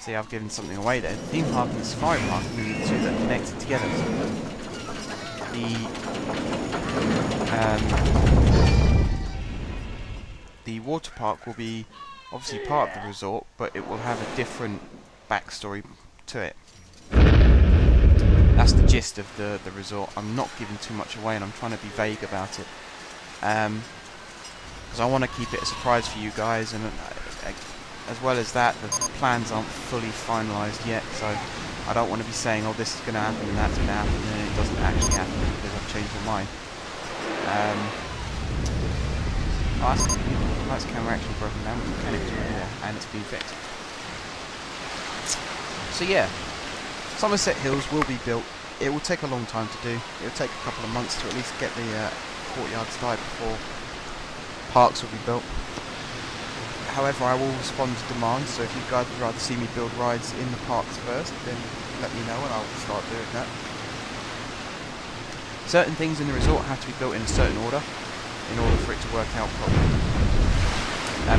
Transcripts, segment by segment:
See, I've given something away there. The theme park and the safari park are the two that are connected together. The water park will be obviously part of the resort, but it will have a different backstory to it. That's the gist of the resort. I'm not giving too much away, and I'm trying to be vague about it, because I want to keep it a surprise for you guys. And as well as that, the plans aren't fully finalised yet, so I don't want to be saying, oh, this is going to happen and that's going to happen, and then it doesn't actually happen because I've changed my mind. Lights camera actually broken down, but the mechanic's right here, and it's been fixed. So yeah, Somerset Hills will be built. It will take a long time to do. It will take a couple of months to at least get the courtyard started before parks will be built. However, I will respond to demand, so if you guys would rather see me build rides in the parks first, then let me know and I'll start doing that. Certain things in the resort have to be built in a certain order in order for it to work out properly.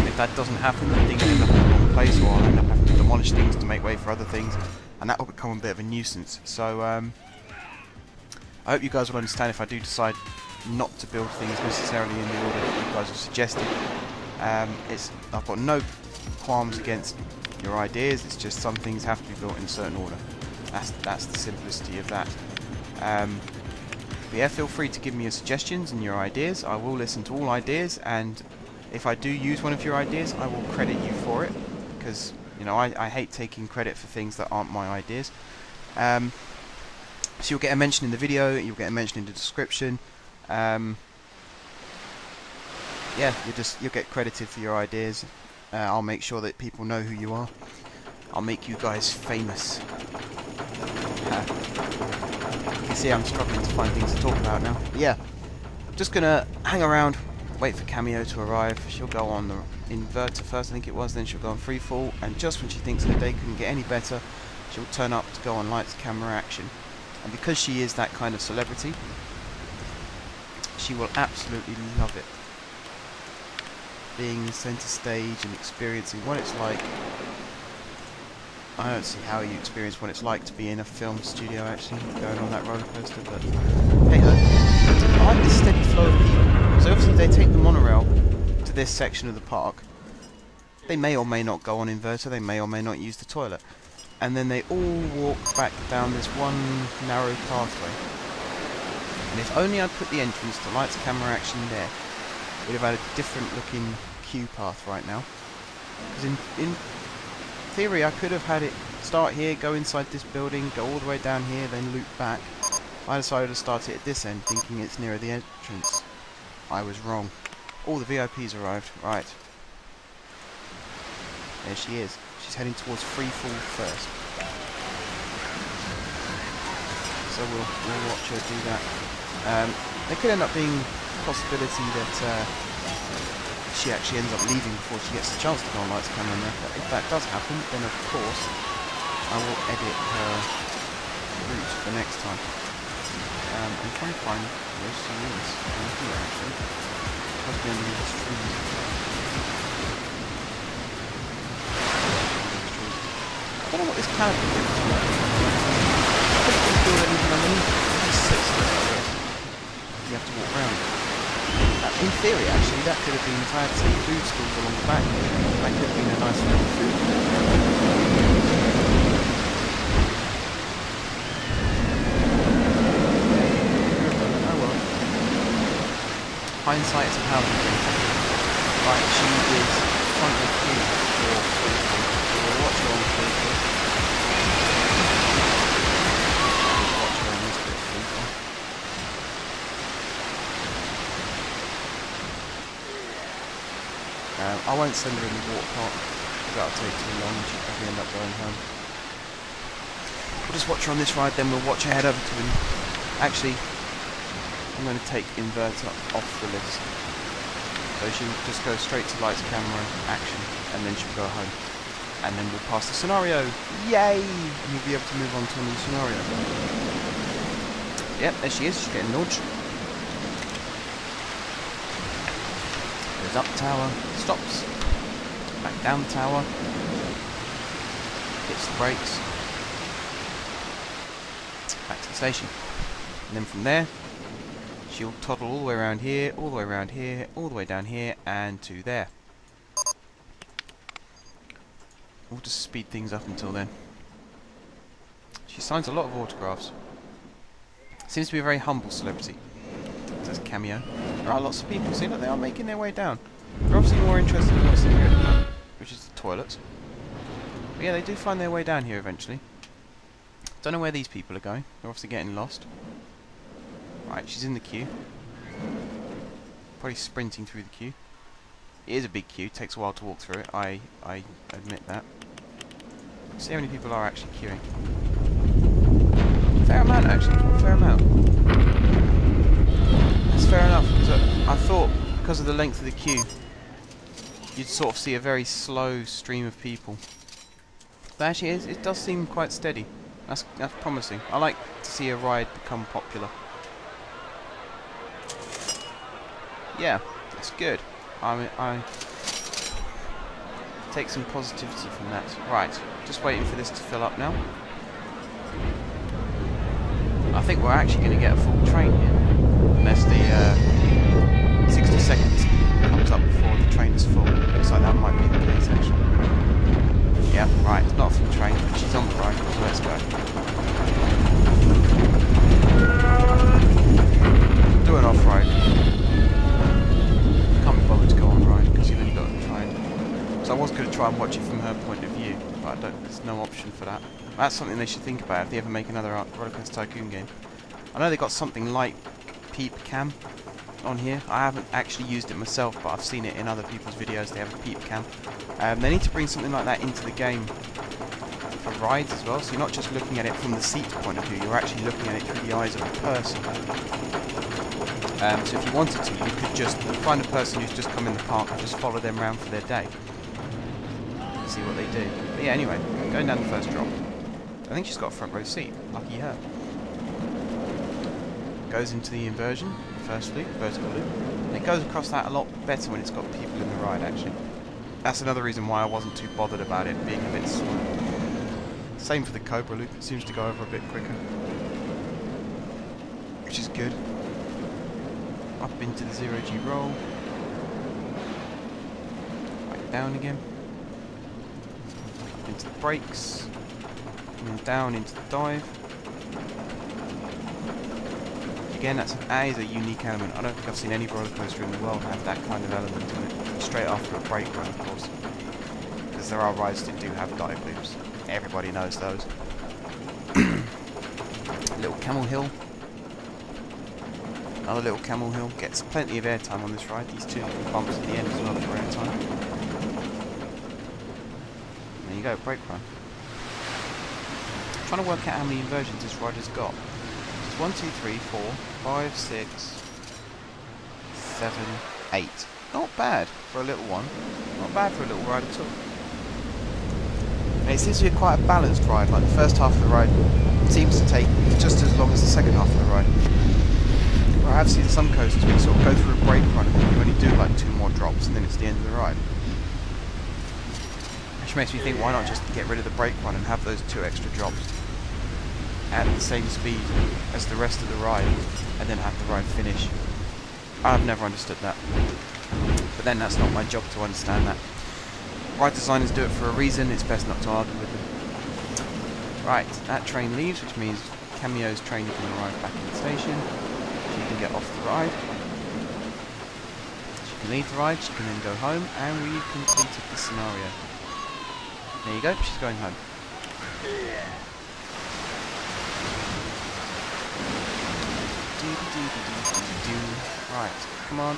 If that doesn't happen, then things end up in the wrong place, or I'll end up having to demolish things to make way for other things, and that will become a bit of a nuisance. So I hope you guys will understand if I do decide not to build things necessarily in the order that you guys have suggested. I've got no qualms against your ideas, it's just some things have to be built in a certain order. That's the simplicity of that. But yeah, feel free to give me your suggestions and your ideas. I will listen to all ideas, and if I do use one of your ideas, I will credit you for it, because you know I hate taking credit for things that aren't my ideas. So you'll get a mention in the video, you'll get a mention in the description. Yeah, you'll get credited for your ideas. I'll make sure that people know who you are. I'll make you guys famous. You can see I'm struggling to find things to talk about now. But yeah, just gonna hang around, wait for Cameo to arrive. She'll go on the inverter first, I think it was, then she'll go on freefall, and just when she thinks her day couldn't get any better, she'll turn up to go on lights, camera, action. And because she is that kind of celebrity, she will absolutely love it. Being centre stage and experiencing what it's like. I don't see how you experience what it's like to be in a film studio actually, going on that roller coaster, but hey ho. I like this steady flow of people. So obviously they take the monorail to this section of the park. They may or may not go on inverter, they may or may not use the toilet. And then they all walk back down this one narrow pathway. And if only I'd put the entrance to lights, camera, action there, we'd have had a different looking queue path right now. Because in theory I could have had it start here, go inside this building, go all the way down here, then loop back. I decided to start it at this end, thinking it's nearer the entrance. I was wrong. All the VIPs arrived. Right. There she is. She's heading towards freefall first. So we'll watch her do that. There could end up being a possibility that she actually ends up leaving before she gets the chance to go on lights, camera, and there. But if that does happen, then of course I will edit her route for next time. I'm trying to find where she is. I'm here actually. Must be under these trees. I don't know what this canopy is. I couldn't build anything underneath it. It just sits there like this. You have to walk around. In theory, actually, that could have been entire food stalls along the back. That could have been a nice little food. Oh well. Hindsight is a powerful thing. Right, she is front of queue for freefall. So we'll watch her on freefall. Watch her on this bit of freefall. I won't send her in the water park, because that'll take too long and she'll probably end up going home. We'll just watch her on this ride, then we'll watch her head over to him. Actually, I'm going to take inverter off the list. So she'll just go straight to lights, camera, action, and then she'll go home. And then we'll pass the scenario. Yay! And we'll be able to move on to a new scenario. Yep, there she is, she's getting nudged. Goes up tower, stops, back down the tower, hit hits the brakes. Back to the station. And then from there, she'll toddle all the way around here, all the way around here, all the way down here, and to there. We'll just speed things up until then. She signs a lot of autographs. Seems to be a very humble celebrity. There's a cameo. There are lots of people. See, look, they are making their way down. They're obviously more interested in what's in here at the moment, which is the toilets. But yeah, they do find their way down here eventually. Don't know where these people are going. They're obviously getting lost. Right, she's in the queue. Probably sprinting through the queue. It is a big queue. Takes a while to walk through it. I admit that. See how many people are actually queuing. Fair amount, actually. Fair amount. That's fair enough. I thought, because of the length of the queue, you'd sort of see a very slow stream of people. But actually, it does seem quite steady. That's promising. I like to see a ride become popular. Yeah, that's good. I take some positivity from that. Right, just waiting for this to fill up now. I think we're actually going to get a full train here, unless the 60 seconds comes up before the train is full. Looks like that might be the case, actually. Yeah, right, it's not a full train, but she's on the ride, so let's go. Do an off-ride. Can't be bothered to go on the ride, because you've only got to try and... So I was going to try and watch it from her point of view, but there's no option for that. That's something they should think about if they ever make another Roller Coaster Tycoon game. I know they got something like Peep Cam on here. I haven't actually used it myself, but I've seen it in other people's videos. They have a Peep Cam. They need to bring something like that into the game for rides as well. So you're not just looking at it from the seat point of view. You're actually looking at it through the eyes of a person. So if you wanted to, you could just find a person who's just come in the park and just follow them around for their day. See what they do. But yeah, anyway, going down the first drop. I think she's got a front row seat. Lucky her. Goes into the inversion, first loop, vertical loop. And it goes across that a lot better when it's got people in the ride, actually. That's another reason why I wasn't too bothered about it being a bit slow. Same for the Cobra loop. It seems to go over a bit quicker, which is good. Up into the 0G roll. Back down again. Up into the brakes. And then down into the dive. Again, that is a unique element. I don't think I've seen any roller coaster in the world have that kind of element to it. Straight after a brake run, of course. Because there are rides that do have dive loops. Everybody knows those. Little camel hill. Another little camel hill. Gets plenty of airtime on this ride. These two little bumps at the end as well for airtime. There you go, brake run. Trying to work out how many inversions this ride has got. It's 1, 2, 3, 4, 5, 6, 7, 8. Not bad for a little one. Not bad for a little ride at all. And it seems to be quite a balanced ride. Like the first half of the ride seems to take just as long as the second half of the ride. Where I have seen some coasters where you sort of go through a brake run and you only do like 2 more drops and then it's the end of the ride. Which makes me think, why not just get rid of the brake run and have those 2 extra drops at the same speed as the rest of the ride, and then have the ride finish. I've never understood that. But then that's not my job to understand that. Ride designers do it for a reason, it's best not to argue with them. Right, that train leaves, which means Cameo's train can arrive back in the station. She can get off the ride. She can leave the ride, she can then go home, and we've completed the scenario. There you go, she's going home. Right, come on.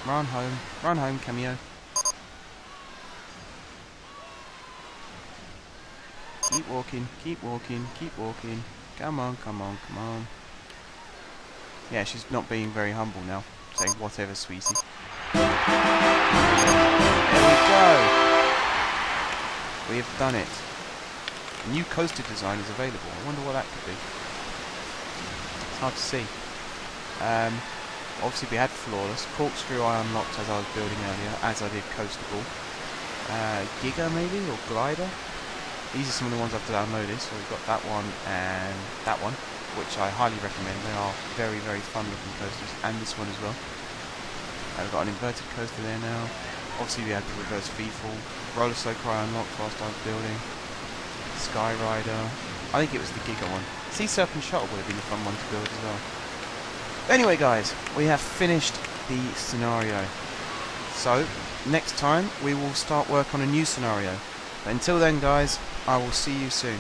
Run home. Run home, Cameo. Keep walking, keep walking, keep walking. Come on, come on, come on. Yeah, she's not being very humble now. Saying whatever, sweetie. There we go! We have done it. A new coaster design is available. I wonder what that could be. It's hard to see. Obviously we had Flawless. Corkscrew I unlocked as I was building earlier, as I did Coastable. Giga maybe, or Glider? These are some of the ones I've downloaded. So we've got that one and that one, which I highly recommend. They are very, very fun looking coasters, and this one as well. We've got an inverted coaster there now. Obviously we had the reverse freefall, roller sloper I unlocked whilst I was building, Sky Rider. I think it was the Giga one. Sea Serpent Shuttle would have been a fun one to build as well. Anyway guys, we have finished the scenario. So, next time we will start work on a new scenario. But until then guys, I will see you soon.